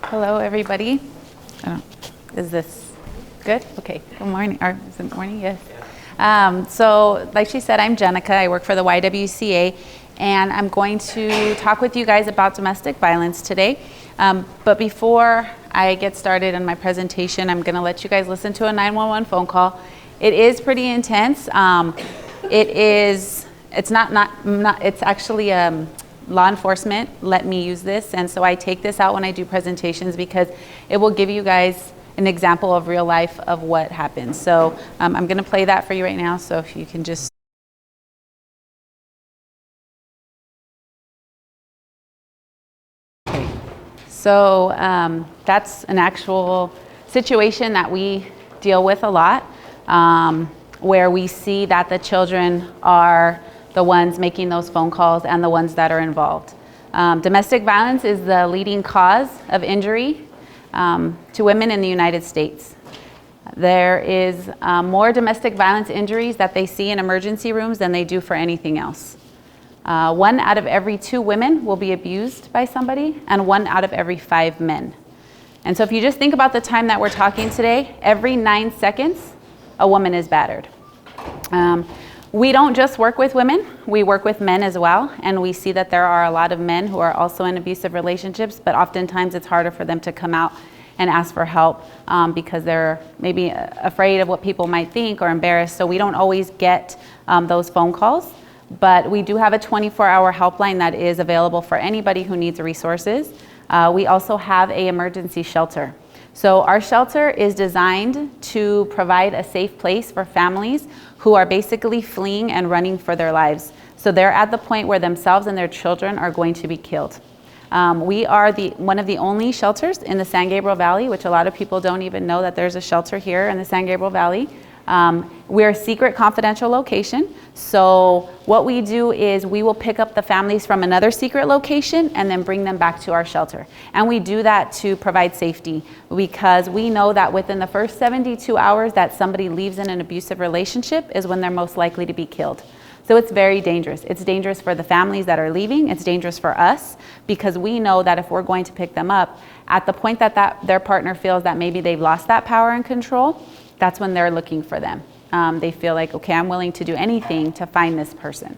Hello, everybody. Is this good? Okay. Good morning. Or is it morning? Yes. So, like she said, I'm Jenica. I work for the YWCA, and I'm going to talk with you guys about domestic violence today. But before I get started on my presentation, I'm going to let you guys listen to a 911 phone call. It is pretty intense. It's actually law enforcement let me use this, and so I take this out when I do presentations because it will give you guys an example of real life of what happens. So I'm going to play that for you right now, so if you can just... Okay. So that's an actual situation that we deal with a lot, where we see that the children are the ones making those phone calls and the ones that are involved. Domestic violence is the leading cause of injury to women in the United States. There is more domestic violence injuries that they see in emergency rooms than they do for anything else. 1 out of every 2 women will be abused by somebody, and 1 out of every 5 men. And so if you just think about the time that we're talking today, every 9 seconds, a woman is battered. We don't just work with women, we work with men as well, and we see that there are a lot of men who are also in abusive relationships, but oftentimes it's harder for them to come out and ask for help because they're maybe afraid of what people might think or embarrassed, so we don't always get those phone calls. But we do have a 24-hour helpline that is available for anybody who needs resources. We also have an emergency shelter. So our shelter is designed to provide a safe place for families who are basically fleeing and running for their lives. So they're at the point where themselves and their children are going to be killed. We are one of the only shelters in the San Gabriel Valley, which a lot of people don't even know that there's a shelter here in the San Gabriel Valley. We're a secret confidential location. So what we do is we will pick up the families from another secret location and then bring them back to our shelter. And we do that to provide safety because we know that within the first 72 hours that somebody leaves in an abusive relationship is when they're most likely to be killed. So it's very dangerous. It's dangerous for the families that are leaving. It's dangerous for us because we know that if we're going to pick them up, at the point that their partner feels that maybe they've lost that power and control, that's when they're looking for them. They feel like, okay, I'm willing to do anything to find this person.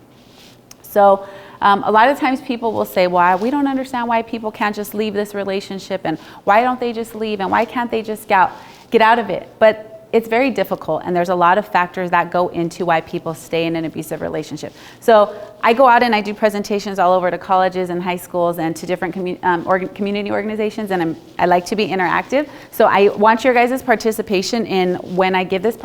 So a lot of times people will say, well, we don't understand why people can't just leave this relationship, and why don't they just leave, and why can't they just get out of it? But it's very difficult, and there's a lot of factors that go into why people stay in an abusive relationship. So I go out and I do presentations all over to colleges and high schools and to different community organizations, and I like to be interactive. So I want your guys' participation in when I give this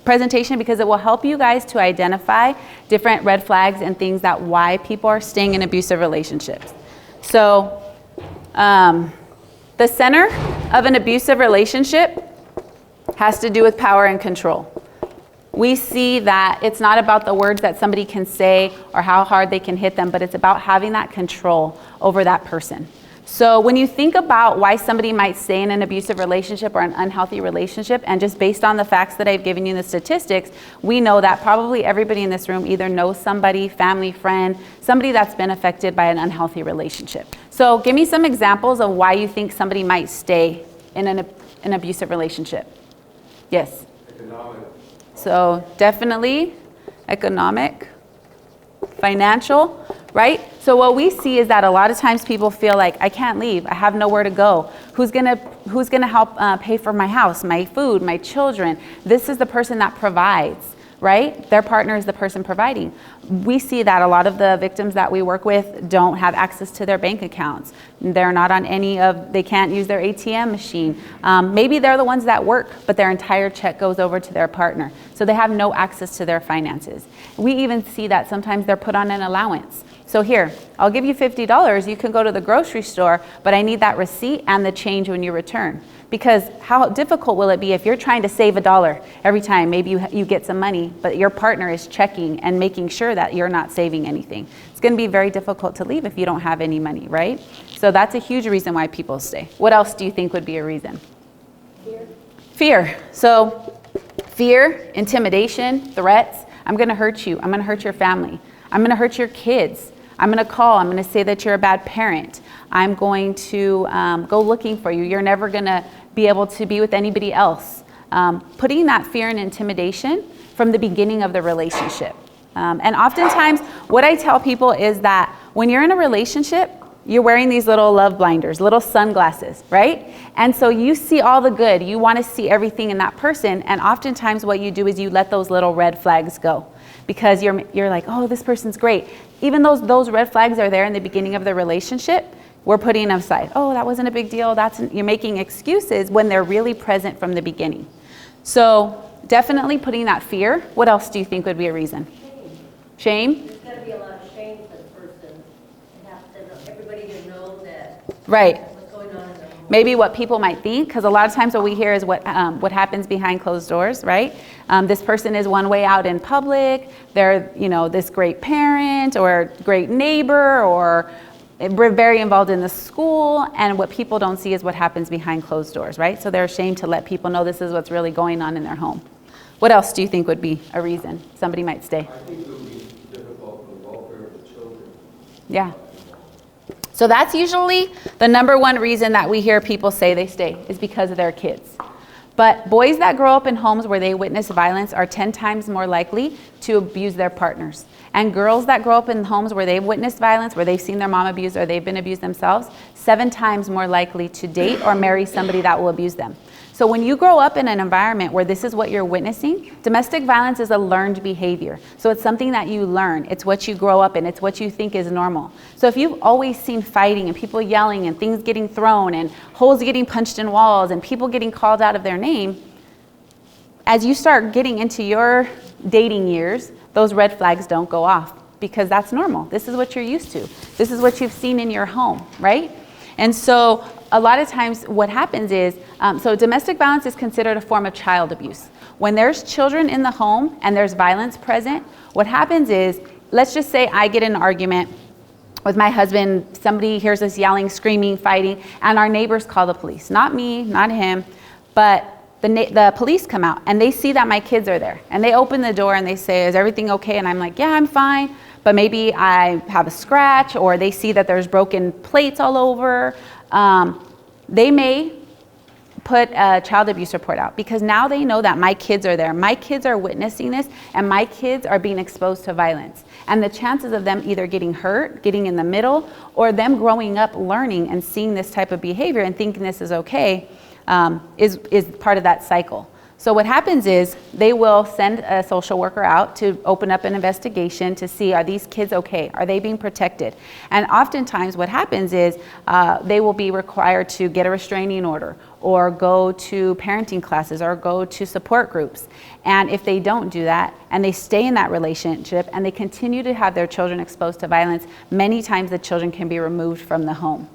presentation because it will help you guys to identify different red flags and things that why people are staying in abusive relationships. So the center of an abusive relationship has to do with power and control. We see that it's not about the words that somebody can say or how hard they can hit them, but it's about having that control over that person. So when you think about why somebody might stay in an abusive relationship or an unhealthy relationship, and just based on the facts that I've given you, the statistics, we know that probably everybody in this room either knows somebody, family, friend, somebody that's been affected by an unhealthy relationship. So give me some examples of why you think somebody might stay in an abusive relationship. Yes? Economic. So definitely economic, financial, right? So what we see is that a lot of times people feel like, I can't leave, I have nowhere to go. Who's gonna help pay for my house, my food, my children? This is the person that provides, right? Their partner is the person providing. We see that a lot of the victims that we work with don't have access to their bank accounts. They're not on they can't use their ATM machine. Maybe they're the ones that work, but their entire check goes over to their partner. So they have no access to their finances. We even see that sometimes they're put on an allowance. So here, I'll give you $50, you can go to the grocery store, but I need that receipt and the change when you return. Because how difficult will it be if you're trying to save $1 every time, maybe you get some money, but your partner is checking and making sure that you're not saving anything. It's gonna be very difficult to leave if you don't have any money, right? So that's a huge reason why people stay. What else do you think would be a reason? Fear. So fear, intimidation, threats. I'm gonna hurt you, I'm gonna hurt your family. I'm gonna hurt your kids. I'm gonna call, I'm gonna say that you're a bad parent. I'm going to go looking for you. You're never going to be able to be with anybody else. Putting that fear and intimidation from the beginning of the relationship. And oftentimes, what I tell people is that when you're in a relationship, you're wearing these little love blinders, little sunglasses, right? And so you see all the good. You want to see everything in that person. And oftentimes what you do is you let those little red flags go because you're like, oh, this person's great. Even though those red flags are there in the beginning of the relationship, we're putting them aside. Oh, that wasn't a big deal. You're making excuses when they're really present from the beginning. So definitely putting that fear. What else do you think would be a reason? Shame? There's got to be a lot of shame for the person. Everybody to know that. Right. What's going on in their home. Maybe what people might think, because a lot of times what we hear is what happens behind closed doors, right? This person is one way out in public. They're, this great parent or great neighbor or very involved in the school, and what people don't see is what happens behind closed doors, right? So they're ashamed to let people know this is what's really going on in their home. What else do you think would be a reason somebody might stay? I think it would be difficult for the welfare of the children. Yeah. So that's usually the number one reason that we hear people say they stay is because of their kids. But boys that grow up in homes where they witness violence are 10 times more likely to abuse their partners. And girls that grow up in homes where they've witnessed violence, where they've seen their mom abused or they've been abused themselves, 7 times more likely to date or marry somebody that will abuse them. So when you grow up in an environment where this is what you're witnessing, domestic violence is a learned behavior. So it's something that you learn. It's what you grow up in. It's what you think is normal. So if you've always seen fighting and people yelling and things getting thrown and holes getting punched in walls and people getting called out of their name, as you start getting into your dating years, those red flags don't go off because that's normal. This is what you're used to. This is what you've seen in your home, right? And so a lot of times what happens is, so domestic violence is considered a form of child abuse. When there's children in the home and there's violence present, what happens is, let's just say I get in an argument with my husband, somebody hears us yelling, screaming, fighting, and our neighbors call the police. Not me, not him, but the police come out and they see that my kids are there. And they open the door and they say, is everything okay? And I'm like, yeah, I'm fine. But maybe I have a scratch, or they see that there's broken plates all over. They may put a child abuse report out because now they know that my kids are there. My kids are witnessing this, and my kids are being exposed to violence. And the chances of them either getting hurt, getting in the middle, or them growing up learning and seeing this type of behavior and thinking this is okay is part of that cycle. So what happens is they will send a social worker out to open up an investigation to see, are these kids okay? Are they being protected? And oftentimes what happens is they will be required to get a restraining order or go to parenting classes or go to support groups. And if they don't do that and they stay in that relationship and they continue to have their children exposed to violence, many times the children can be removed from the home.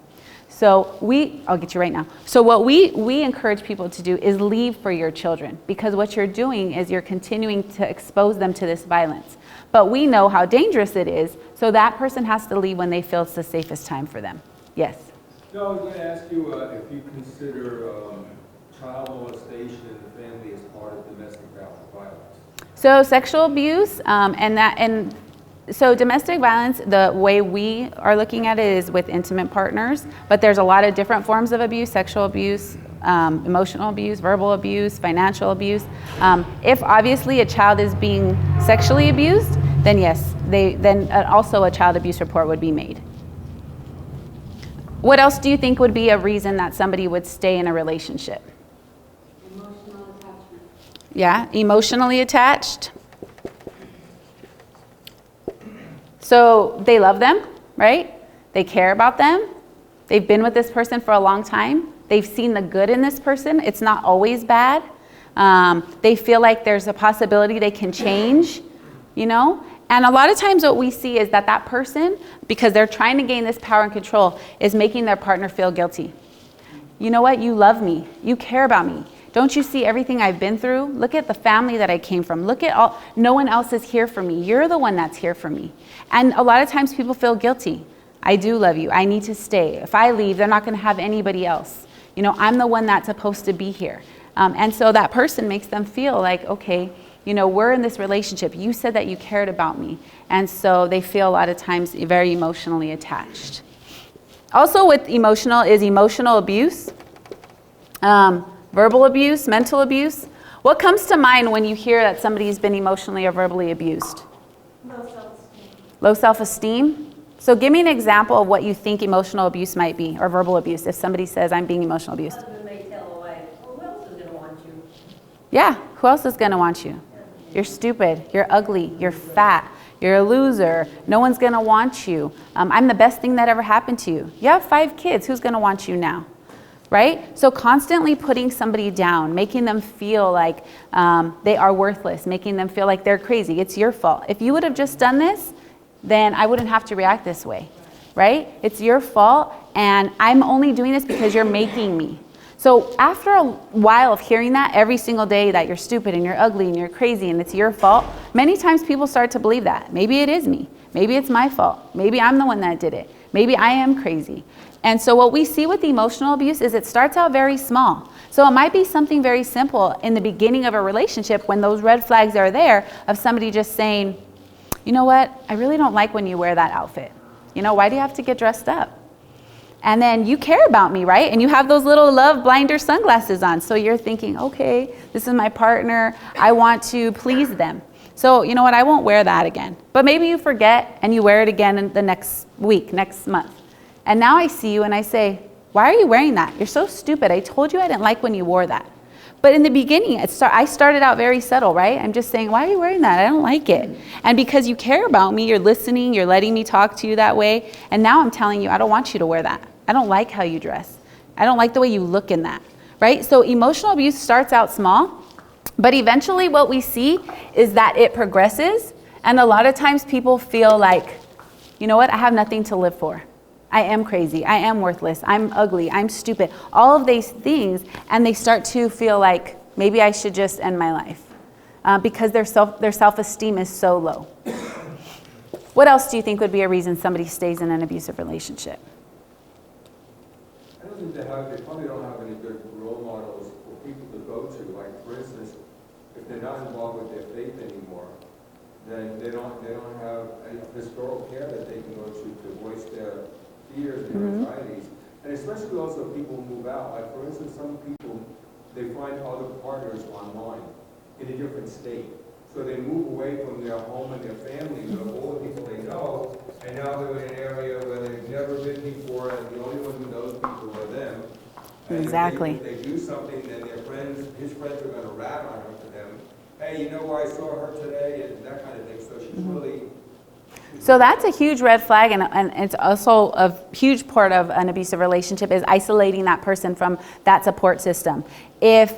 So I'll get you right now. So what we encourage people to do is leave for your children, because what you're doing is you're continuing to expose them to this violence. But we know how dangerous it is, so that person has to leave when they feel it's the safest time for them. Yes? No, I was going to ask you if you consider child molestation in the family as part of domestic violence. So sexual abuse So domestic violence, the way we are looking at it is with intimate partners, but there's a lot of different forms of abuse: sexual abuse, emotional abuse, verbal abuse, financial abuse. If obviously a child is being sexually abused, then yes, also a child abuse report would be made. What else do you think would be a reason that somebody would stay in a relationship? Emotional attachment. Yeah, emotionally attached. So they love them, right? They care about them. They've been with this person for a long time. They've seen the good in this person. It's not always bad. They feel like there's a possibility they can change, And a lot of times what we see is that person, because they're trying to gain this power and control, is making their partner feel guilty. You know what? You love me. You care about me. Don't you see everything I've been through? Look at the family that I came from. Look at no one else is here for me. You're the one that's here for me. And a lot of times people feel guilty. I do love you. I need to stay. If I leave, they're not going to have anybody else. I'm the one that's supposed to be here. And so that person makes them feel like, okay, we're in this relationship. You said that you cared about me. And so they feel a lot of times very emotionally attached. Also with emotional is emotional abuse, verbal abuse, mental abuse. What comes to mind when you hear that somebody's been emotionally or verbally abused? Low self-esteem. Low self-esteem? So give me an example of what you think emotional abuse might be, or verbal abuse, if somebody says, I'm being emotional abused. Husband may tell a wife, well, who else is going to want you? Yeah, who else is going to want you? You're stupid, you're ugly, you're fat, you're a loser, no one's going to want you. I'm the best thing that ever happened to you. You have 5 kids, who's going to want you now? Right? So constantly putting somebody down, making them feel like they are worthless, making them feel like they're crazy. It's your fault. If you would have just done this, then I wouldn't have to react this way, right? It's your fault, and I'm only doing this because you're making me. So after a while of hearing that every single day, that you're stupid and you're ugly and you're crazy and it's your fault, many times people start to believe that. Maybe it is me. Maybe it's my fault. Maybe I'm the one that did it. Maybe I am crazy. And so what we see with emotional abuse is it starts out very small. So it might be something very simple in the beginning of a relationship when those red flags are there of somebody just saying, you know what, I really don't like when you wear that outfit. You know, why do you have to get dressed up? And then you care about me, right? And you have those little love blinder sunglasses on. So you're thinking, okay, this is my partner. I want to please them. So you know what, I won't wear that again. But maybe you forget and you wear it again in the next week, next month. And now I see you and I say, why are you wearing that? You're so stupid. I told you I didn't like when you wore that. But in the beginning, I started out very subtle, right? I'm just saying, why are you wearing that? I don't like it. And because you care about me, you're listening, you're letting me talk to you that way. And now I'm telling you, I don't want you to wear that. I don't like how you dress. I don't like the way you look in that, right? So emotional abuse starts out small, but eventually what we see is that it progresses. And a lot of times people feel like, you know what? I have nothing to live for. I am crazy, I am worthless, I'm ugly, I'm stupid, all of these things, and they start to feel like maybe I should just end my life because their self-esteem is so low. What else do you think would be a reason somebody stays in an abusive relationship? I don't think they probably don't have any good role models for people to go to. Like, for instance, if they're not involved with their faith anymore, then they don't have any pastoral care that they can go to voice their fears and their anxieties. And especially also people move out. Like, for instance, some people, they find other partners online in a different state. So they move away from their home and their family, all the people they know, and now they're in an area where they've never been before, and the only one who knows people are them. And Exactly. if they do something, then his friends are going to rat on him to them. Hey, you know, I saw her today, and that kind of thing. So she's really... So that's a huge red flag, and it's also a huge part of an abusive relationship is isolating that person from that support system. And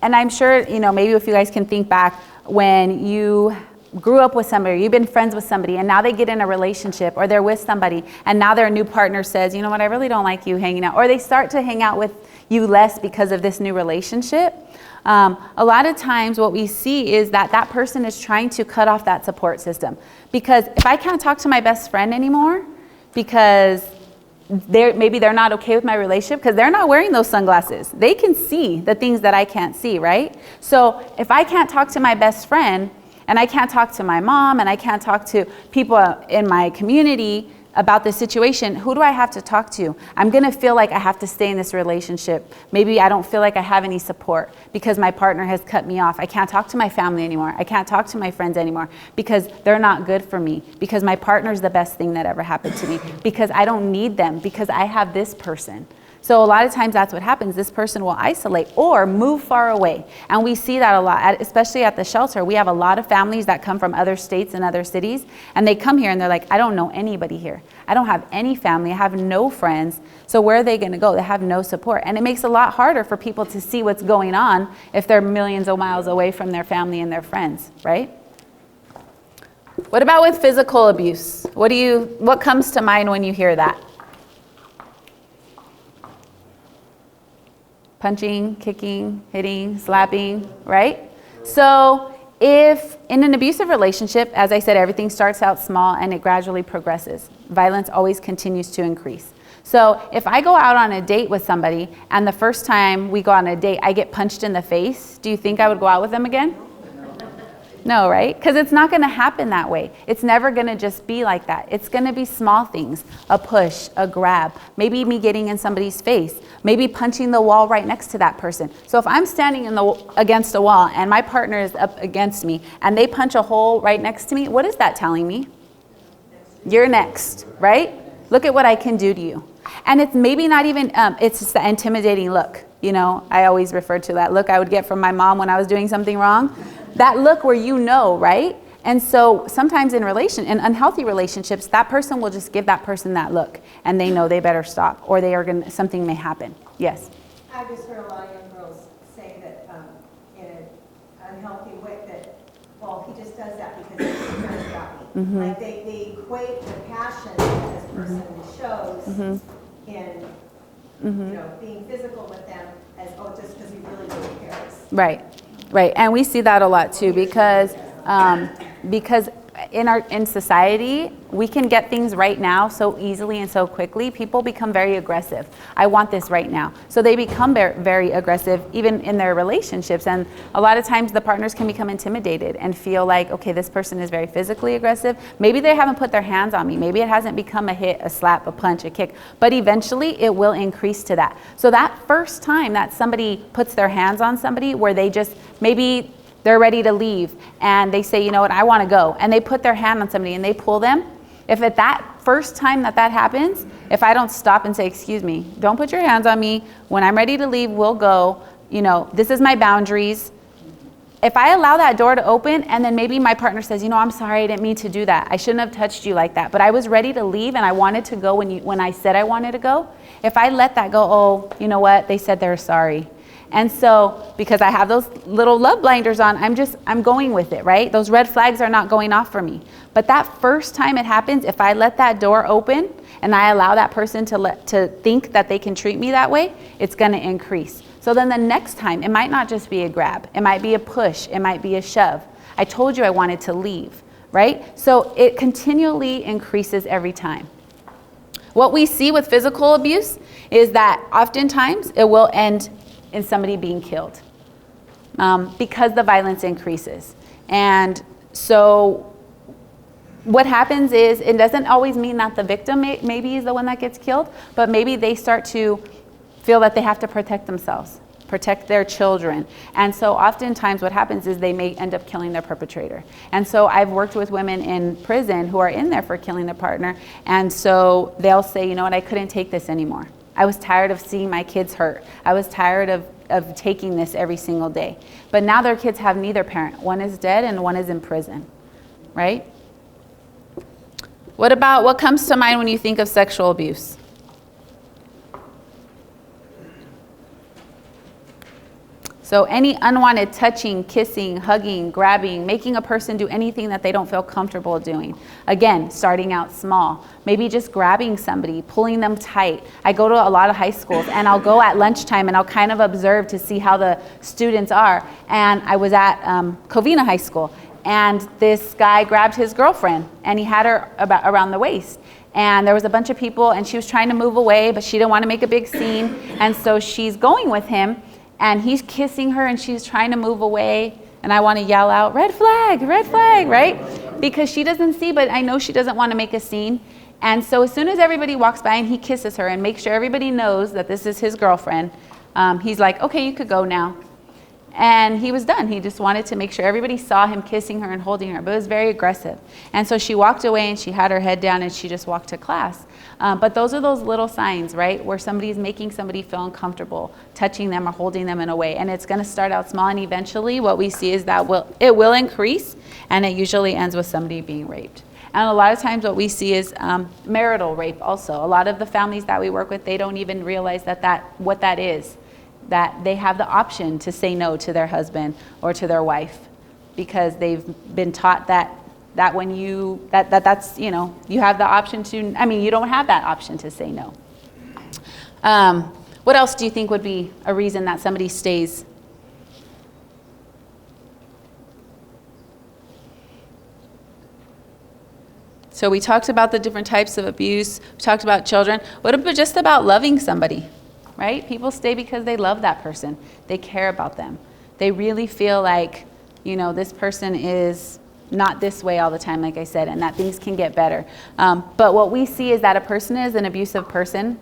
I'm sure, you know, maybe if you guys can think back when you grew up with somebody, you've been friends with somebody, and now they get in a relationship or they're with somebody, and now their new partner says, you know what, I really don't like you hanging out. Or they start to hang out with you less because of this new relationship. A lot of times what we see is that that person is trying to cut off that support system. Because if I can't talk to my best friend anymore because maybe they're not okay with my relationship because they're not wearing those sunglasses. They can see the things that I can't see, right? So if I can't talk to my best friend and I can't talk to my mom and I can't talk to people in my community about the situation, who do I have to talk to? I'm gonna feel like I have to stay in this relationship. Maybe I don't feel like I have any support because my partner has cut me off. I can't talk to my family anymore. I can't talk to my friends anymore because they're not good for me, because my partner's the best thing that ever happened to me, because I don't need them, because I have this person. So a lot of times that's what happens. This person will isolate or move far away. And we see that a lot, especially at the shelter. We have a lot of families that come from other states and other cities, and they come here and they're like, I don't know anybody here. I don't have any family. I have no friends. So where are they going to go? They have no support. And it makes it a lot harder for people to see what's going on if they're millions of miles away from their family and their friends, right? What about with physical abuse? What comes to mind when you hear that? Punching, kicking, hitting, slapping, right? So if in an abusive relationship, as I said, everything starts out small and it gradually progresses. Violence always continues to increase. So if I go out on a date with somebody and the first time we go on a date, I get punched in the face, do you think I would go out with them again? No, right? Because it's not going to happen that way. It's never going to just be like that. It's going to be small things, a push, a grab, maybe me getting in somebody's face, maybe punching the wall right next to that person. So if I'm standing against a wall and my partner is up against me and they punch a hole right next to me, what is that telling me? You're next, right? Look at what I can do to you. And it's maybe not even, it's just the intimidating look. You know, I always refer to that look I would get from my mom when I was doing something wrong. That look where you know, right? And so sometimes in unhealthy relationships, that person will just give that person that look and they know they better stop or something may happen. Yes? I've just heard a lot of young girls say that in an unhealthy way that, well, he just does that because he's cares about me. Like they equate the passion that this person shows in you know, being physical with them as, oh, just because he really, really cares. Right, right. And we see that a lot too because in society, we can get things right now so easily and so quickly. People become very aggressive. I want this right now. So they become very aggressive even in their relationships. And a lot of times the partners can become intimidated and feel like, okay, this person is very physically aggressive. Maybe they haven't put their hands on me. Maybe it hasn't become a hit, a slap, a punch, a kick. But eventually it will increase to that. So that first time that somebody puts their hands on somebody where they just maybe they're ready to leave and they say, you know what, I want to go. And they put their hand on somebody and they pull them. If at that first time that happens, if I don't stop and say, excuse me, don't put your hands on me. When I'm ready to leave, we'll go. You know, this is my boundaries. If I allow that door to open and then maybe my partner says, you know, I'm sorry, I didn't mean to do that. I shouldn't have touched you like that. But I was ready to leave and I wanted to go when I said I wanted to go. If I let that go, oh, you know what, they said they're sorry. And so, because I have those little love blinders on, I'm going with it, right? Those red flags are not going off for me. But that first time it happens, if I let that door open and I allow that person to think that they can treat me that way, it's going to increase. So then the next time, it might not just be a grab. It might be a push. It might be a shove. I told you I wanted to leave, right? So it continually increases every time. What we see with physical abuse is that oftentimes it will end in somebody being killed because the violence increases. And so what happens is it doesn't always mean that the victim maybe is the one that gets killed, but maybe they start to feel that they have to protect themselves, protect their children. And so oftentimes what happens is they may end up killing their perpetrator. And so I've worked with women in prison who are in there for killing their partner. And so they'll say, you know what, I couldn't take this anymore. I was tired of seeing my kids hurt. I was tired of taking this every single day. But now their kids have neither parent. One is dead and one is in prison, right? What comes to mind when you think of sexual abuse? So any unwanted touching, kissing, hugging, grabbing, making a person do anything that they don't feel comfortable doing. Again, starting out small. Maybe just grabbing somebody, pulling them tight. I go to a lot of high schools and I'll go at lunchtime and I'll kind of observe to see how the students are. And I was at Covina High School and this guy grabbed his girlfriend and he had her around the waist. And there was a bunch of people and she was trying to move away, but she didn't want to make a big scene. And so she's going with him. And he's kissing her and she's trying to move away. And I want to yell out, red flag, right? Because she doesn't see, but I know she doesn't want to make a scene. And so as soon as everybody walks by and he kisses her and makes sure everybody knows that this is his girlfriend, he's like, okay, you could go now. And he was done. He just wanted to make sure everybody saw him kissing her and holding her, but it was very aggressive. And so she walked away and she had her head down and she just walked to class. But those are those little signs, right, where somebody's making somebody feel uncomfortable, touching them or holding them in a way. And it's going to start out small, and eventually what we see is that it will increase, and it usually ends with somebody being raped. And a lot of times what we see is marital rape also. A lot of the families that we work with, they don't even realize what that is, that they have the option to say no to their husband or to their wife because they've been taught that when that's, you know, you have the option to, you don't have that option to say no. What else do you think would be a reason that somebody stays? So we talked about the different types of abuse. We talked about children. What about just about loving somebody, right? People stay because they love that person. They care about them. They really feel like this person is not this way all the time, like I said, and that things can get better. But what we see is that a person is an abusive person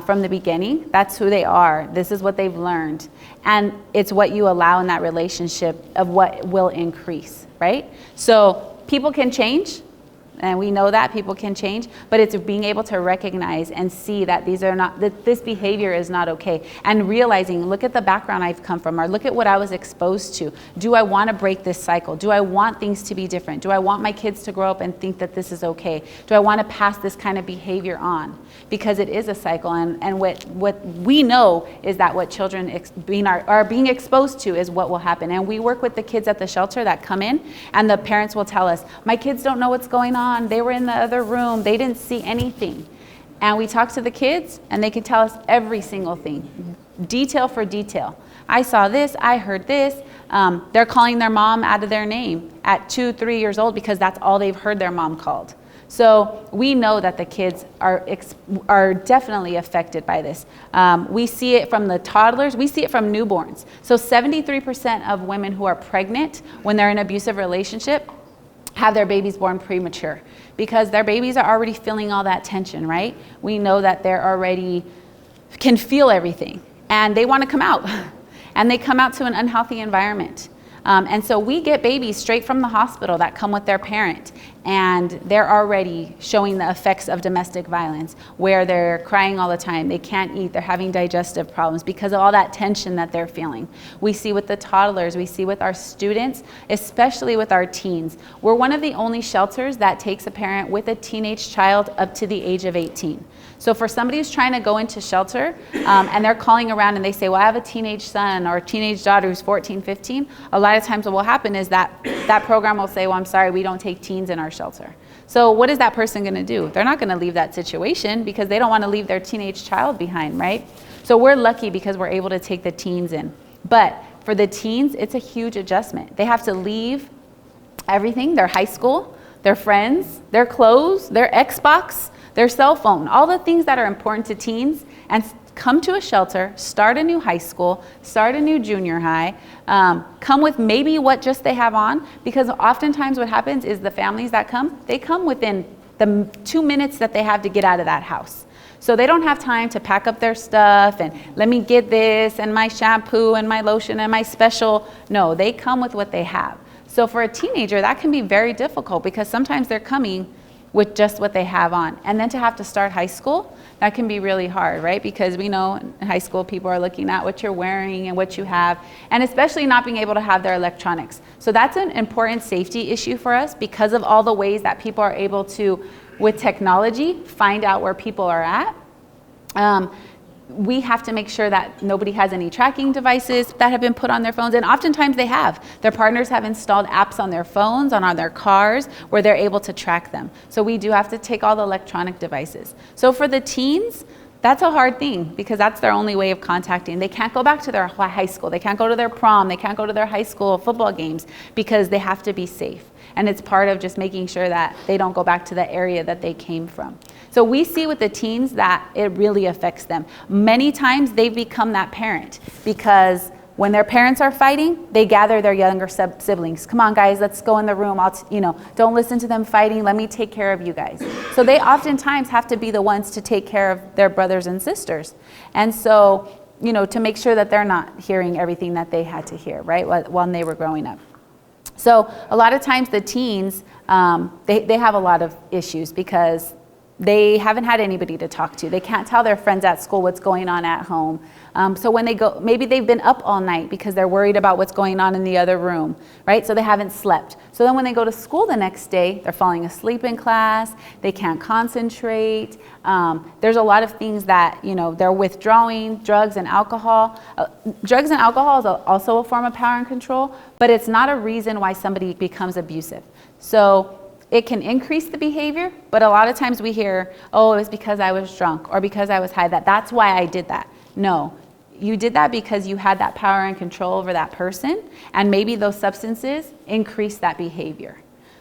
from the beginning. That's who they are. This is what they've learned. And it's what you allow in that relationship of what will increase, right? So people can change. And we know that people can change, but it's being able to recognize and see that that this behavior is not okay. And realizing, look at the background I've come from, or look at what I was exposed to. Do I want to break this cycle? Do I want things to be different? Do I want my kids to grow up and think that this is okay? Do I want to pass this kind of behavior on? Because it is a cycle, and what we know is that what children are being exposed to is what will happen. And we work with the kids at the shelter that come in, and the parents will tell us, my kids don't know what's going on. They were in the other room. They didn't see anything. And we talk to the kids, and they can tell us every single thing, detail for detail. I saw this, I heard this. They're calling their mom out of their name at 2, 3 years old because that's all they've heard their mom called. So we know that the kids are definitely affected by this. We see it from the toddlers. We see it from newborns. So 73% of women who are pregnant when they're in an abusive relationship have their babies born premature because their babies are already feeling all that tension, right? We know that they're already can feel everything and they want to come out and they come out to an unhealthy environment. And so we get babies straight from the hospital that come with their parent, and they're already showing the effects of domestic violence, where they're crying all the time, they can't eat, they're having digestive problems because of all that tension that they're feeling. We see with the toddlers, we see with our students, especially with our teens. We're one of the only shelters that takes a parent with a teenage child up to the age of 18. So for somebody who's trying to go into shelter and they're calling around and they say, well, I have a teenage son or a teenage daughter who's 14, 15, a lot of times what will happen is that program will say, well, I'm sorry, we don't take teens in our shelter. So what is that person going to do? They're not going to leave that situation because they don't want to leave their teenage child behind, right? So we're lucky because we're able to take the teens in. But for the teens, it's a huge adjustment. They have to leave everything, their high school, their friends, their clothes, their Xbox, their cell phone, all the things that are important to teens, and come to a shelter, start a new high school, start a new junior high, come with maybe what just they have on, because oftentimes what happens is the families that come, they come within the 2 minutes that they have to get out of that house. So they don't have time to pack up their stuff and let me get this and my shampoo and my lotion and my special. No, they come with what they have. So for a teenager, that can be very difficult because sometimes they're coming with just what they have on. And then to have to start high school, that can be really hard, right? Because we know in high school people are looking at what you're wearing and what you have, and especially not being able to have their electronics. So that's an important safety issue for us because of all the ways that people are able to, with technology, find out where people are at. We have to make sure that nobody has any tracking devices that have been put on their phones, and oftentimes they have. Their partners have installed apps on their phones, on their cars, where they're able to track them. So we do have to take all the electronic devices. So for the teens, that's a hard thing because that's their only way of contacting. They can't go back to their high school. They can't go to their prom. They can't go to their high school football games because they have to be safe. And it's part of just making sure that they don't go back to the area that they came from. So we see with the teens that it really affects them. Many times they become that parent because when their parents are fighting, they gather their younger siblings. Come on, guys, let's go in the room. Don't listen to them fighting. Let me take care of you guys. So they oftentimes have to be the ones to take care of their brothers and sisters. And so, to make sure that they're not hearing everything that they had to hear, right, when they were growing up. So a lot of times the teens, they have a lot of issues because they haven't had anybody to talk to. They can't tell their friends at school what's going on at home. So when they go, maybe they've been up all night because they're worried about what's going on in the other room, right? So they haven't slept. So then when they go to school the next day, they're falling asleep in class. They can't concentrate. There's a lot of things that, they're withdrawing, drugs and alcohol. Drugs and alcohol is also a form of power and control, but it's not a reason why somebody becomes abusive. So it can increase the behavior, but a lot of times we hear, oh, it was because I was drunk or because I was high, that's why I did that. No, you did that because you had that power and control over that person, and maybe those substances increase that behavior.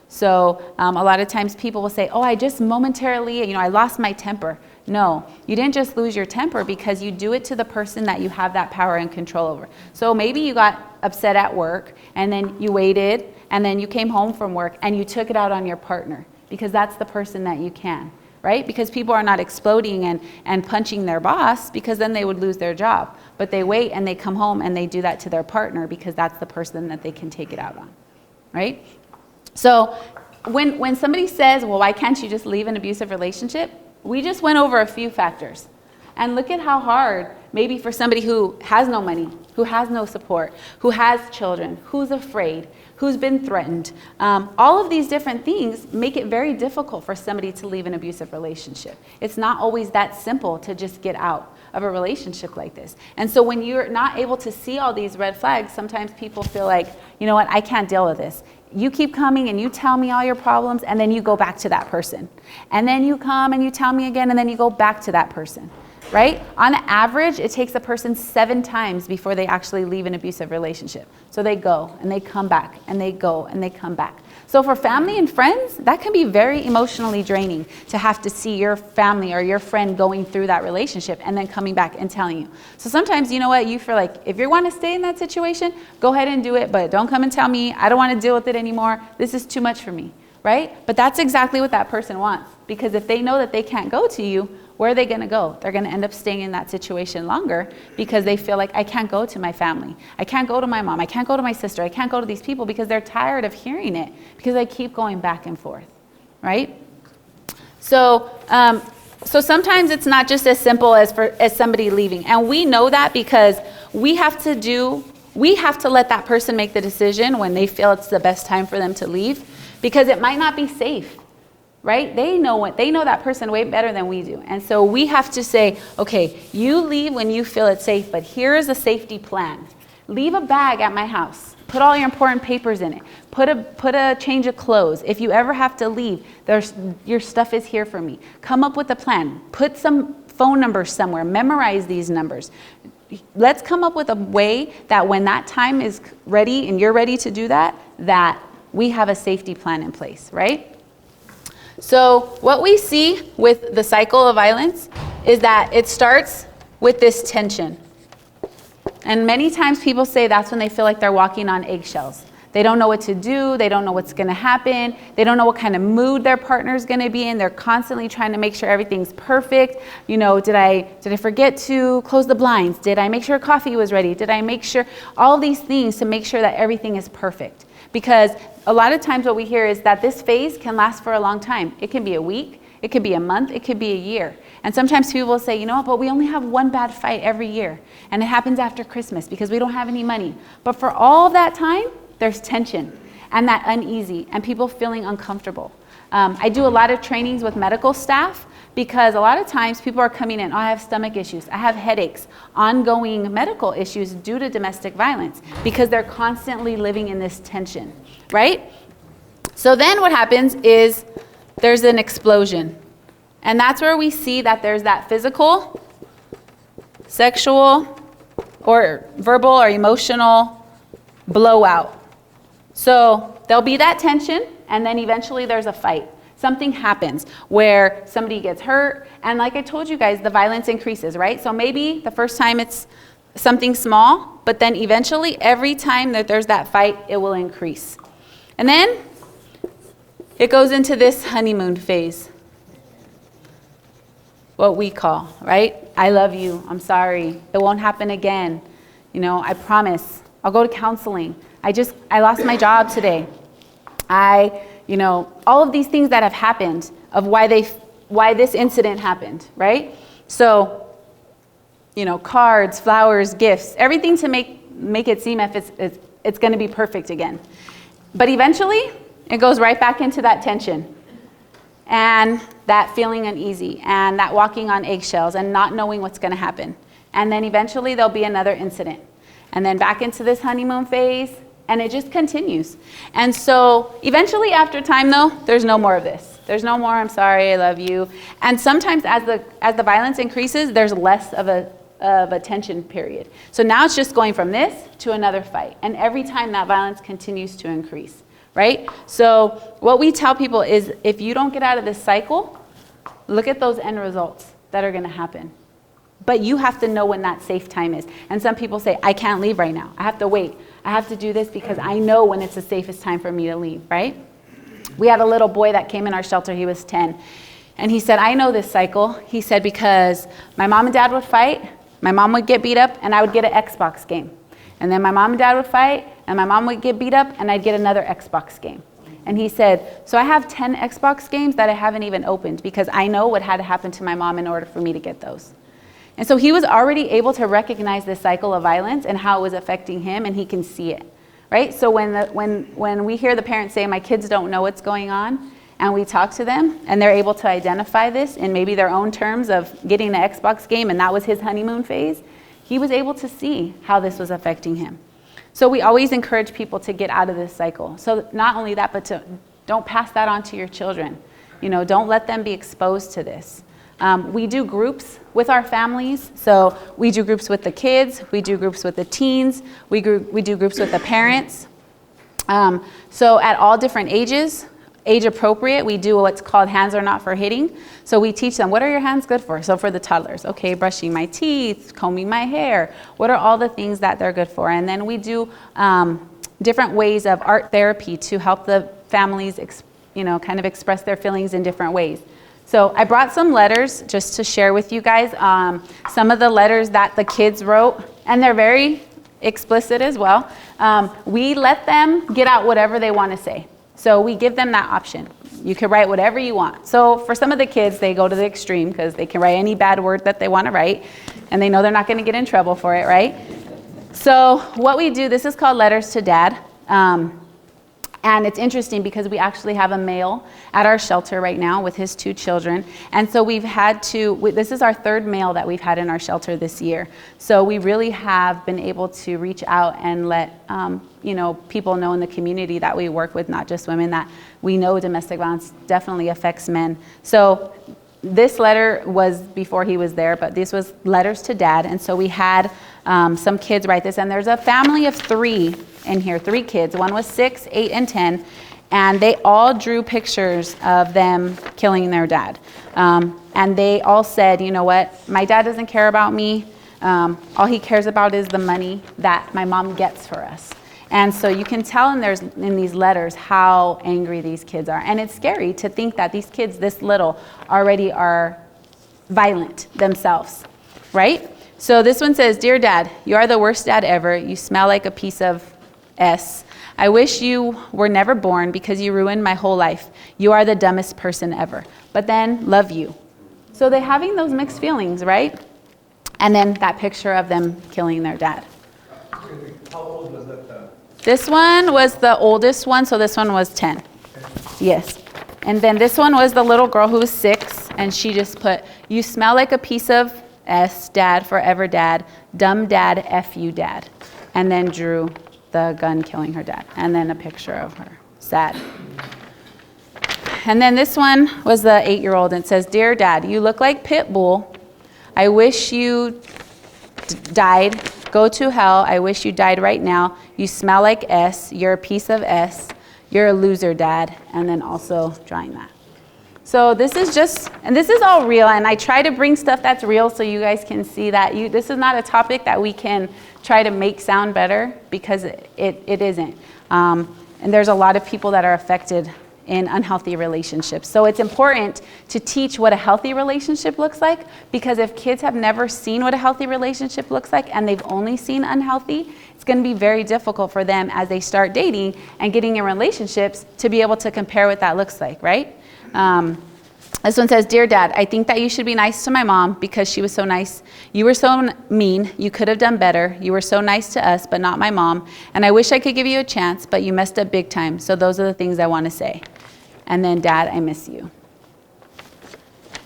So a lot of times people will say, oh, I just momentarily, I lost my temper. No, you didn't just lose your temper because you do it to the person that you have that power and control over. So maybe you got upset at work and then you waited and then you came home from work and you took it out on your partner because that's the person that you can, right? Because people are not exploding and punching their boss because then they would lose their job. But they wait and they come home and they do that to their partner because that's the person that they can take it out on, right? So when somebody says, well, why can't you just leave an abusive relationship? We just went over a few factors. And look at how hard, maybe for somebody who has no money, who has no support, who has children, who's afraid, who's been threatened. All of these different things make it very difficult for somebody to leave an abusive relationship. It's not always that simple to just get out of a relationship like this. And so when you're not able to see all these red flags, sometimes people feel like, you know what, I can't deal with this. You keep coming and you tell me all your problems and then you go back to that person. And then you come and you tell me again and then you go back to that person, right? On average, it takes a person 7 times before they actually leave an abusive relationship. So they go and they come back and they go and they come back. So for family and friends, that can be very emotionally draining to have to see your family or your friend going through that relationship and then coming back and telling you. So sometimes, you know what, you feel like if you want to stay in that situation, go ahead and do it, but don't come and tell me, I don't want to deal with it anymore. This is too much for me, right? But that's exactly what that person wants, because if they know that they can't go to you, where are they going to go? They're going to end up staying in that situation longer because they feel like, I can't go to my family. I can't go to my mom. I can't go to my sister. I can't go to these people because they're tired of hearing it because I keep going back and forth, right? So sometimes it's not just as simple as somebody leaving. And we know that because we have to let that person make the decision when they feel it's the best time for them to leave, because it might not be safe. Right? They know that person way better than we do. And so we have to say, okay, you leave when you feel it's safe, but here is a safety plan. Leave a bag at my house. Put all your important papers in it. Put a change of clothes. If you ever have to leave, your stuff is here for me. Come up with a plan. Put some phone numbers somewhere. Memorize these numbers. Let's come up with a way that when that time is ready and you're ready to do that we have a safety plan in place, right? So what we see with the cycle of violence is that it starts with this tension. And many times people say that's when they feel like they're walking on eggshells. They don't know what to do. They don't know what's going to happen. They don't know what kind of mood their partner's going to be in. They're constantly trying to make sure everything's perfect. You know, did I forget to close the blinds? Did I make sure coffee was ready? Did I make sure all these things to make sure that everything is perfect? Because a lot of times what we hear is that this phase can last for a long time. It can be a week, it could be a month, it could be a year. And sometimes people will say, you know what, but we only have one bad fight every year. And it happens after Christmas because we don't have any money. But for all of that time, there's tension and that uneasy and people feeling uncomfortable. I do a lot of trainings with medical staff because a lot of times people are coming in, oh, I have stomach issues, I have headaches, ongoing medical issues due to domestic violence because they're constantly living in this tension, right? So then what happens is there's an explosion. And that's where we see that there's that physical, sexual, or verbal or emotional blowout. So there'll be that tension, and then eventually there's a fight. Something happens where somebody gets hurt, and like I told you guys, the violence increases, right? So maybe the first time it's something small, but then eventually every time that there's that fight, it will increase. And then it goes into this honeymoon phase, what we call, right? I love you, I'm sorry, it won't happen again. You know, I promise, I'll go to counseling. I lost my job today. All of these things that have happened of why this incident happened, right? So, cards, flowers, gifts, everything to make it seem if it's going to be perfect again. But eventually, it goes right back into that tension and that feeling uneasy and that walking on eggshells and not knowing what's going to happen. And then eventually there'll be another incident. And then back into this honeymoon phase, and it just continues. And so eventually after time though, there's no more of this. There's no more, I'm sorry, I love you. And sometimes as the violence increases, there's less of a tension period. So now it's just going from this to another fight. And every time that violence continues to increase, right? So what we tell people is if you don't get out of this cycle, look at those end results. that are going to happen. But you have to know when that safe time is. And some people say, I can't leave right now. I have to wait. I have to do this because I know when it's the safest time for me to leave, right? We had a little boy that came in our shelter. He was 10. And he said, I know this cycle. He said, because my mom and dad would fight, my mom would get beat up, and I would get an Xbox game. And then my mom and dad would fight, and my mom would get beat up, and I'd get another Xbox game. And he said, so I have 10 Xbox games that I haven't even opened because I know what had to happen to my mom in order for me to get those. And so he was already able to recognize this cycle of violence and how it was affecting him, and he can see it, right? So when we hear the parents say, my kids don't know what's going on, and we talk to them, and they're able to identify this in maybe their own terms of getting the Xbox game, and that was his honeymoon phase, he was able to see how this was affecting him. So we always encourage people to get out of this cycle. So not only that, but don't pass that on to your children. You know, don't let them be exposed to this. We do groups with our families. So we do groups with the kids. We do groups with the teens. We do groups with the parents. So at all different ages, age appropriate, we do what's called hands are not for hitting. So we teach them, what are your hands good for? So for the toddlers, okay, brushing my teeth, combing my hair. What are all the things that they're good for? And then we do different ways of art therapy to help the families, kind of express their feelings in different ways. So I brought some letters just to share with you guys. Some of the letters that the kids wrote, and they're very explicit as well. We let them get out whatever they want to say. So we give them that option. You can write whatever you want. So for some of the kids, they go to the extreme because they can write any bad word that they want to write, and they know they're not going to get in trouble for it, right? So what we do, this is called Letters to Dad. And it's interesting because we actually have a male at our shelter right now with his 2 children. And so we've had to, this is our 3rd male that we've had in our shelter this year. So we really have been able to reach out and let, people know in the community that we work with, not just women, that we know domestic violence definitely affects men. So this letter was before he was there, but this was Letters to Dad. And so we had some kids write this, and there's a family of 3 in here, 3 kids. One was 6, 8, and 10, and they all drew pictures of them killing their dad. And they all said, you know what, my dad doesn't care about me. All he cares about is the money that my mom gets for us. And so you can tell in these letters how angry these kids are. And it's scary to think that these kids this little already are violent themselves, right? So this one says, Dear Dad, you are the worst dad ever. You smell like a piece of S. I wish you were never born because you ruined my whole life. You are the dumbest person ever. But then, love you. So they're having those mixed feelings, right? And then that picture of them killing their dad. How old was that? This one was the oldest one, so this one was 10. Yes. And then this one was the little girl who was 6, and she just put, you smell like a piece of S, dad, forever dad, dumb dad, F you dad. And then drew the gun killing her dad, and then a picture of her. Sad. And then this one was the 8-year-old, and it says, Dear Dad, you look like Pitbull. I wish you died. Go to hell. I wish you died right now. You smell like S. You're a piece of S. You're a loser, Dad. And then also drawing that. So this is just, and this is all real, and I try to bring stuff that's real so you guys can see that this is not a topic that we can try to make sound better, because it isn't. And there's a lot of people that are affected in unhealthy relationships. So it's important to teach what a healthy relationship looks like, because if kids have never seen what a healthy relationship looks like and they've only seen unhealthy, it's going to be very difficult for them as they start dating and getting in relationships to be able to compare what that looks like, right? This one says, Dear Dad, I think that you should be nice to my mom because she was so nice. You were so mean. You could have done better. You were so nice to us, but not my mom. And I wish I could give you a chance, but you messed up big time. So those are the things I want to say. And then, Dad, I miss you.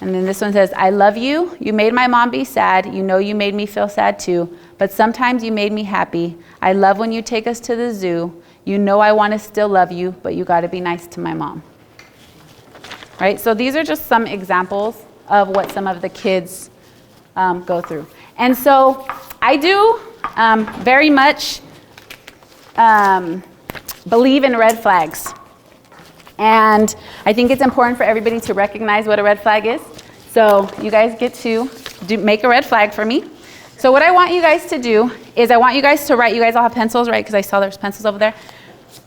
And then this one says, I love you. You made my mom be sad. You know you made me feel sad too. But sometimes you made me happy. I love when you take us to the zoo. You know I want to still love you, but you got to be nice to my mom. Right? So these are just some examples of what some of the kids go through. And so I do very much believe in red flags. And I think it's important for everybody to recognize what a red flag is. So you guys get to make a red flag for me. So what I want you guys to do is I want you guys to write, you guys all have pencils, right? Because I saw there's pencils over there.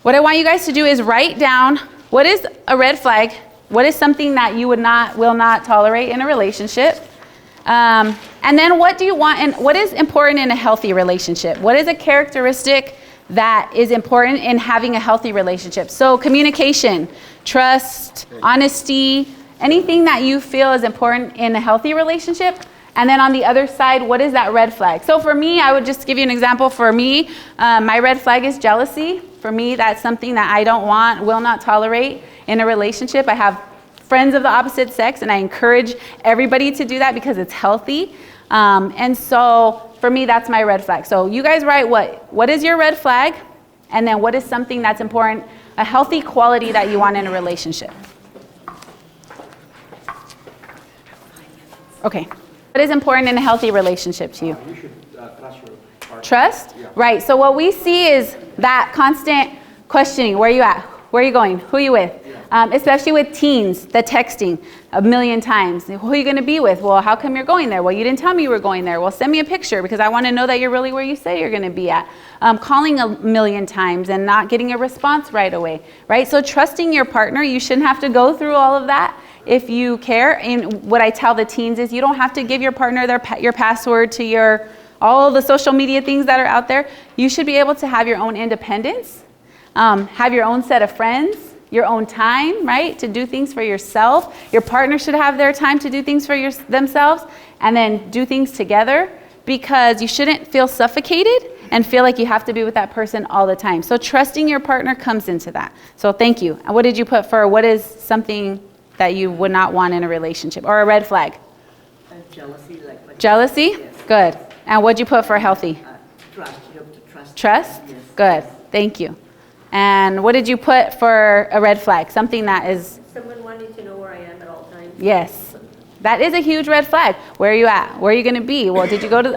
What I want you guys to do is write down what is a red flag, what is something that you will not tolerate in a relationship, and then what do you want and what is important in a healthy relationship? What is a characteristic that is important in having a healthy relationship? So communication, trust, honesty, anything that you feel is important in a healthy relationship. And then on the other side, what is that red flag? So for me, I would just give you an example. For me, my red flag is jealousy. For me, that's something that I don't want, will not tolerate in a relationship. I have friends of the opposite sex, and I encourage everybody to do that because it's healthy. And so for me, that's my red flag. So you guys write what is your red flag? And then what is something that's important, a healthy quality that you want in a relationship? Okay. What is important in a healthy relationship to you? You should trust your partner. Trust? Yeah. Right. So what we see is that constant questioning. Where are you at? Where are you going? Who are you with? Especially with teens, the texting a million times. Who are you going to be with? Well, how come you're going there? Well, you didn't tell me you were going there. Well, send me a picture because I want to know that you're really where you say you're going to be at. Calling a million times and not getting a response right away, right? So trusting your partner, you shouldn't have to go through all of that if you care. And what I tell the teens is you don't have to give your partner your password to all the social media things that are out there. You should be able to have your own independence, have your own set of friends, your own time, right, to do things for yourself. Your partner should have their time to do things for themselves and then do things together, because you shouldn't feel suffocated and feel like you have to be with that person all the time. So trusting your partner comes into that. So thank you. And what did you put for what is something that you would not want in a relationship or a red flag? Jealousy, like what? Jealousy? Yes. Good. And what'd you put for healthy? Trust, you have to trust. Trust? Yes. Good. Thank you. And what did you put for a red flag? Something that is, Someone wanting to know where I am at all times. yes. That is a huge red flag. Where are you at? Where are you going to be? Well, did you go to,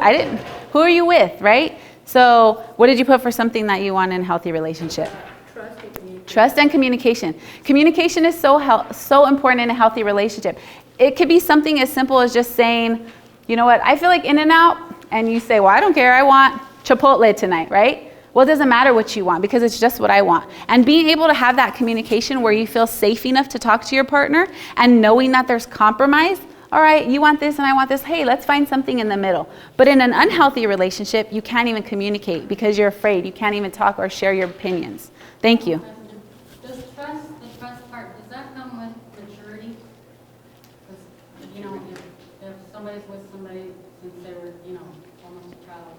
who are you with, right? So what did you put for something that you want in a healthy relationship? Trust and communication. Trust and communication. Communication is so important in a healthy relationship. It could be something as simple as just saying, you know what, I feel like In-N-Out, and you say, well, I don't care, I want Chipotle tonight, right? Well, it doesn't matter what you want because it's just what I want. And being able to have that communication where you feel safe enough to talk to your partner and knowing that there's compromise. All right, you want this and I want this. Hey, let's find something in the middle. But in an unhealthy relationship, you can't even communicate because you're afraid. You can't even talk or share your opinions. Thank you. Does the trust part, does that come with maturity? Because, you know, if somebody's with somebody since they were, you know, almost a child,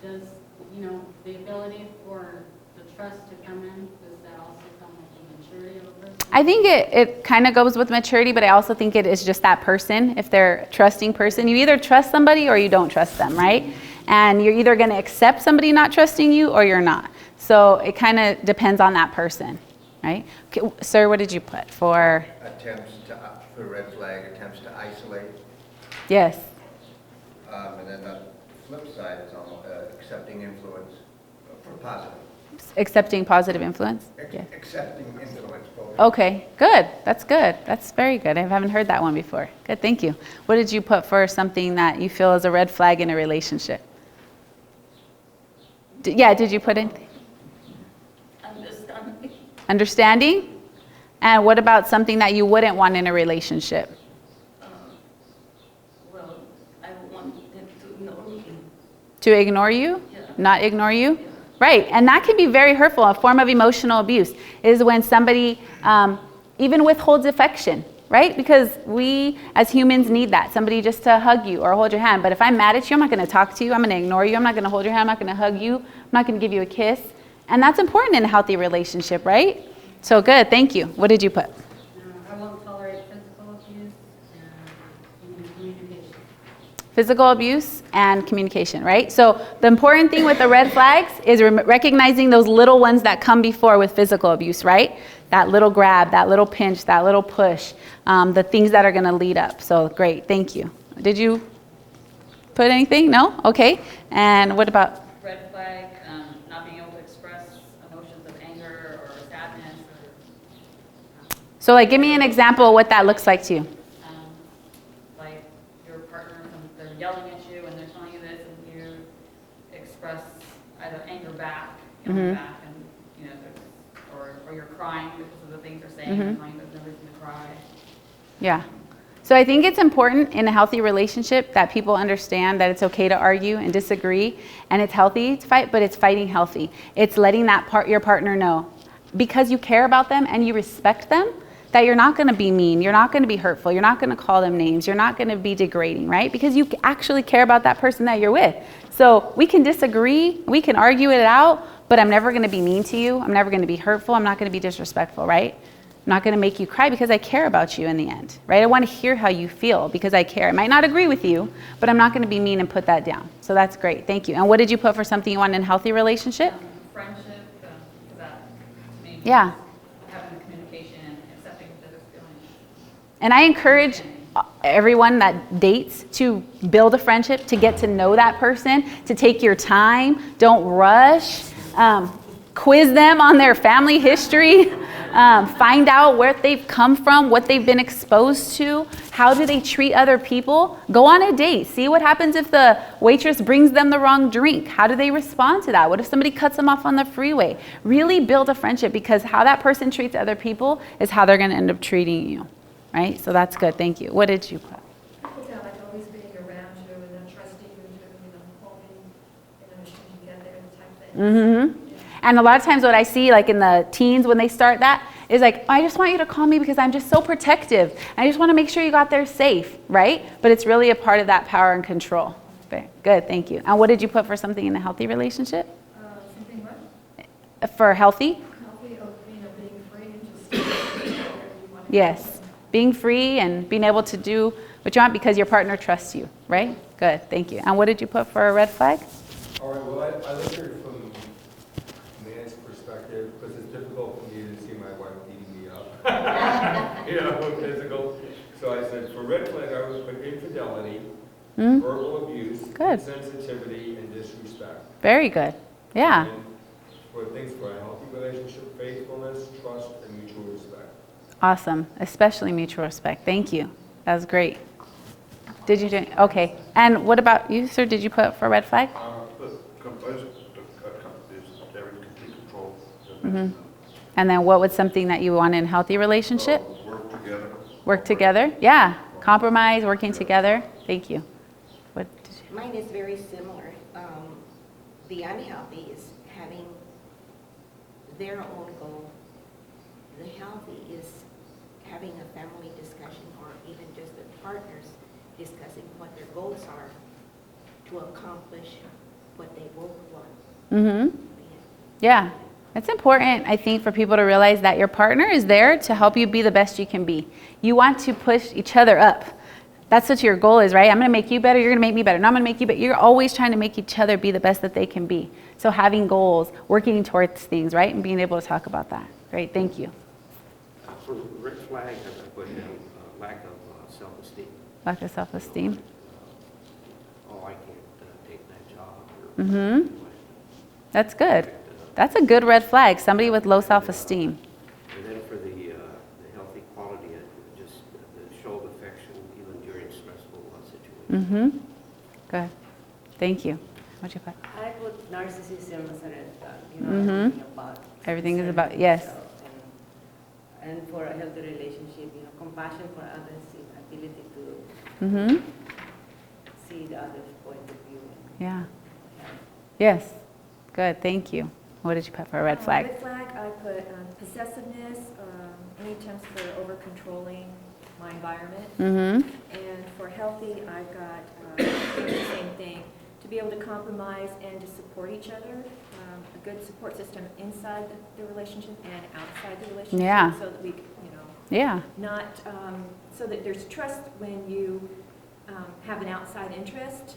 does, you know, the ability for the trust to come in, does that also come with the maturity of a person? I think it kind of goes with maturity, but I also think it is just that person. If they're a trusting person, you either trust somebody or you don't trust them, right? And you're either going to accept somebody not trusting you or you're not. So it kind of depends on that person, right? Okay, sir, what did you put for? Attempts to, for red flag, attempts to isolate. Yes. And then the flip side is almost accepting influence for positive. Accepting positive influence? Yeah. Accepting influence. Both. Okay, good. That's good. That's very good. I haven't heard that one before. Good, thank you. What did you put for something that you feel is a red flag in a relationship? Did you put in? Understanding. Understanding? And what about something that you wouldn't want in a relationship? Well, I don't want them to ignore me. To ignore you? Yeah. Not ignore you? Right, and that can be very hurtful. A form of emotional abuse is when somebody even withholds affection, right? Because we as humans need that, somebody just to hug you or hold your hand. But if I'm mad at you, I'm not going to talk to you, I'm going to ignore you, I'm not going to hold your hand, I'm not going to hug you, I'm not going to give you a kiss. And that's important in a healthy relationship, right? So good, thank you. What did you put? I won't tolerate physical abuse and communication. Physical abuse and communication, right? So the important thing with the red flags is recognizing those little ones that come before with physical abuse, right? That little grab, that little pinch, that little push, the things that are going to lead up. So great, thank you. Did you put anything? No? Okay. And what about? Red flag, not being able to express emotions of anger or sadness or So like give me an example of what that looks like to you. express either anger back, yelling back, and, you know, or you're crying because of the things they're saying, and like there's no reason to cry. Yeah. So I think it's important in a healthy relationship that people understand that it's okay to argue and disagree, and it's healthy to fight, but it's fighting healthy. It's letting your partner know, because you care about them and you respect them, that you're not going to be mean, you're not going to be hurtful, you're not going to call them names, you're not going to be degrading, right? Because you actually care about that person that you're with. So we can disagree, we can argue it out, but I'm never going to be mean to you, I'm never going to be hurtful, I'm not going to be disrespectful, right? I'm not going to make you cry because I care about you in the end, right? I want to hear how you feel because I care. I might not agree with you, but I'm not going to be mean and put that down. So that's great. Thank you. And what did you put for something you want in a healthy relationship? Friendship, that maybe Yeah. having the communication and accepting each other's feelings. And I encourage everyone that dates to build a friendship, to get to know that person, to take your time. Don't rush. Quiz them on their family history. Find out where they've come from, what they've been exposed to, how do they treat other people. Go on a date. See what happens if the waitress brings them the wrong drink. How do they respond to that? What if somebody cuts them off on the freeway? Really build a friendship, because how that person treats other people is how they're going to end up treating you, right? So that's good. Thank you. What did you put? Yeah, like always being around you and then trusting you and holding, together type thing. Mm-hmm. And a lot of times what I see, like in the teens when they start that, is like, I just want you to call me because I'm just so protective. I just want to make sure you got there safe, right? But it's really a part of that power and control. Very good, thank you. And what did you put for something in a healthy relationship? Something what? For healthy? Healthy of being free and just doing whatever you want to do. Yes. Being free and being able to do what you want because your partner trusts you, right? Good, thank you. And what did you put for a red flag? All right, well, I look at it from man's perspective, because it's difficult for me to see my wife beating me up. You know, physical. So I said, for red flag, I would put infidelity, verbal abuse, Good. insensitivity, and disrespect. Very good. Yeah. And for things for a healthy relationship, faithfulness, trust, and mutual respect. Awesome. Especially mutual respect. Thank you. That was great. Did you do? Okay. And what about you, sir? Did you put for red flag? And then what was something that you want in a healthy relationship? Work together. Work together? Yeah. Compromise, working together. Thank you. What did you? Mine is very similar. The unhealthy is having their own goal. The healthy is having a family discussion, or even just the partners discussing what their goals are to accomplish what they both want. Mm-hmm. Yeah. It's important, I think, for people to realize that your partner is there to help you be the best you can be. You want to push each other up. That's what your goal is, right? I'm going to make you better, you're going to make me better. No, I'm going to make you better. You're always trying to make each other be the best that they can be. So having goals, working towards things, right? And being able to talk about that. Great, thank you. For red flag, I put down lack of self-esteem. Lack of self-esteem. Oh, I can't take that job. Mm-hmm. That's good. That's a good red flag, somebody with low self-esteem. And then for the healthy quality, just the show of affection even during stressful situations. Mm-hmm. Good. Thank you. What'd you put? I put narcissism as a red flag, Mhm. Everything is about, yes. And for a healthy relationship, compassion for others, ability to Mm-hmm. see the other's point of view. Yeah. Yes. Good, thank you. What did you put for a red flag? Red flag, I put possessiveness, any attempts for over-controlling my environment. Mm-hmm. And for healthy, I've got the same thing, to be able to compromise and to support each other, a good support system inside the relationship and outside the relationship. Yeah. So that we, Yeah. not, so that there's trust when you have an outside interest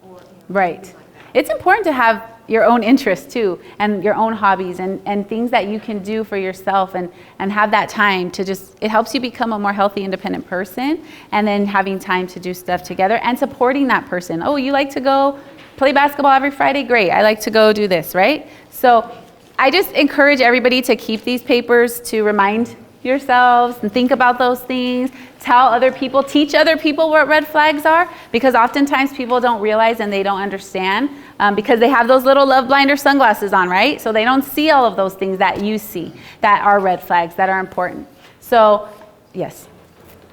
or, Right. something like that. It's important to have your own interests too, and your own hobbies and things that you can do for yourself and have that time to just, it helps you become a more healthy, independent person, and then having time to do stuff together and supporting that person. Oh, you like to go play basketball every Friday? Great. I like to go do this, right? So I just encourage everybody to keep these papers to remind yourselves and think about those things. Tell other people, teach other people what red flags are, because oftentimes people don't realize and they don't understand because they have those little love blinder sunglasses on, right? So they don't see all of those things that you see that are red flags, that are important. So, yes.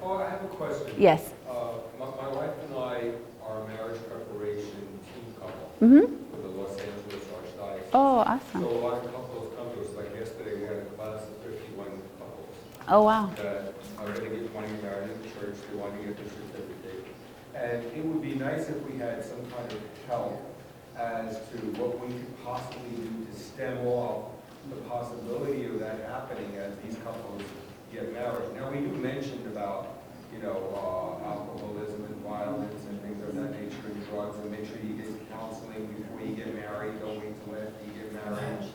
Oh, I have a question. Yes. My wife and I are a marriage preparation team couple for the Los Angeles Archdiocese. Oh, awesome. So a lot of couples come to us, like yesterday we had a class of 51 couples Oh, wow. that are going to get wanting to marry in the church, they want to get their certificate. And it would be nice if we had some kind of help as to what we could possibly do to stem off the possibility of that happening as these couples get married. Now, we do mention about, alcoholism and violence and things of that nature and drugs, and make sure you get counseling before you get married, don't wait till after you get married.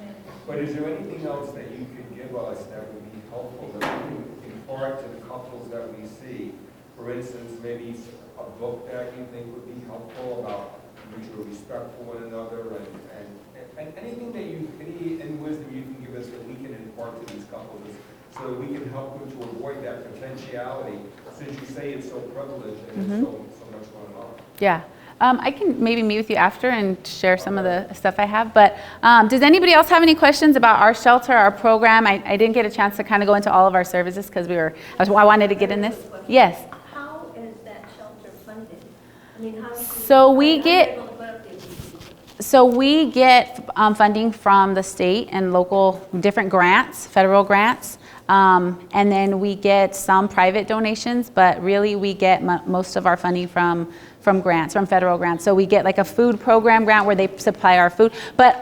But is there anything else that you could give us that would be helpful, that we can impart to the couples that we see? For instance, maybe a book that you think would be helpful about mutual respect for one another, and anything that any wisdom you can give us that we can impart to these couples, so that we can help them to avoid that potentiality, since you say it's so prevalent and there's so much going on. Yeah. I can maybe meet with you after and share some of the stuff I have. But does anybody else have any questions about our shelter, our program? I didn't get a chance to kind of go into all of our services because I wanted to get in this. Yes. How is that shelter funded? I mean, how is So we get funding from the state and local different grants, federal grants. And then we get some private donations, but really we get most of our funding from grants, from federal grants. So we get like a food program grant where they supply our food, but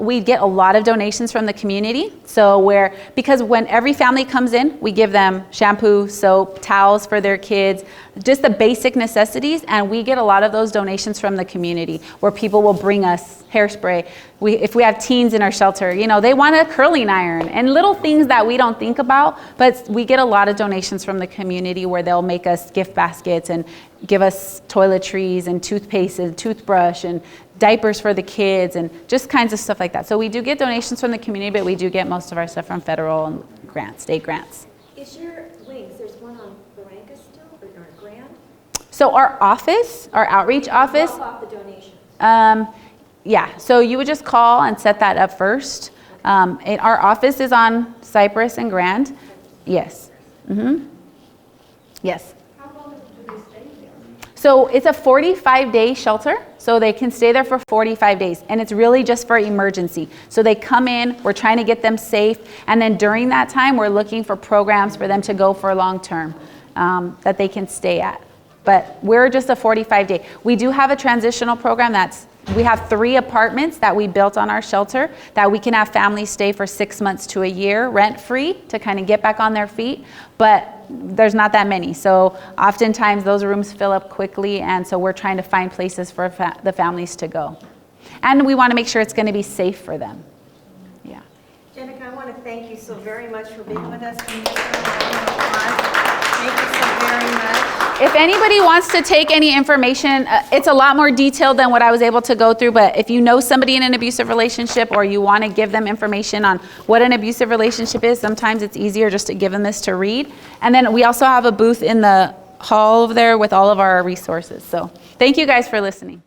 we get a lot of donations from the community. So because when every family comes in, we give them shampoo, soap, towels for their kids, just the basic necessities. And we get a lot of those donations from the community where people will bring us hairspray. If we have teens in our shelter, they want a curling iron and little things that we don't think about, but we get a lot of donations from the community where they'll make us gift baskets and give us toiletries and toothpaste and toothbrush and diapers for the kids and just kinds of stuff like that. So we do get donations from the community, but we do get most of our stuff from federal and grants, state grants. Is your wings, there's one on Barranca still, or Grand? So our office, our outreach office, Drop off the donations. yeah, so you would just call and set that up first. Our office is on Cypress and Grand. Yes. Yes. How long do they stay there? So it's a 45-day shelter, so they can stay there for 45 days, and it's really just for emergency. So they come in, we're trying to get them safe, and then during that time, we're looking for programs for them to go for long-term that they can stay at. But we're just a 45-day. We do have a transitional program we have 3 apartments that we built on our shelter that we can have families stay for 6 months to a year rent-free to kind of get back on their feet, but there's not that many. So oftentimes those rooms fill up quickly, and so we're trying to find places for the families to go. And we want to make sure it's going to be safe for them. Yeah. Jenica, I want to thank you so very much for being with us. Thank you so very much. If anybody wants to take any information, it's a lot more detailed than what I was able to go through, but if you know somebody in an abusive relationship or you want to give them information on what an abusive relationship is, sometimes it's easier just to give them this to read. And then we also have a booth in the hall over there with all of our resources. So thank you guys for listening.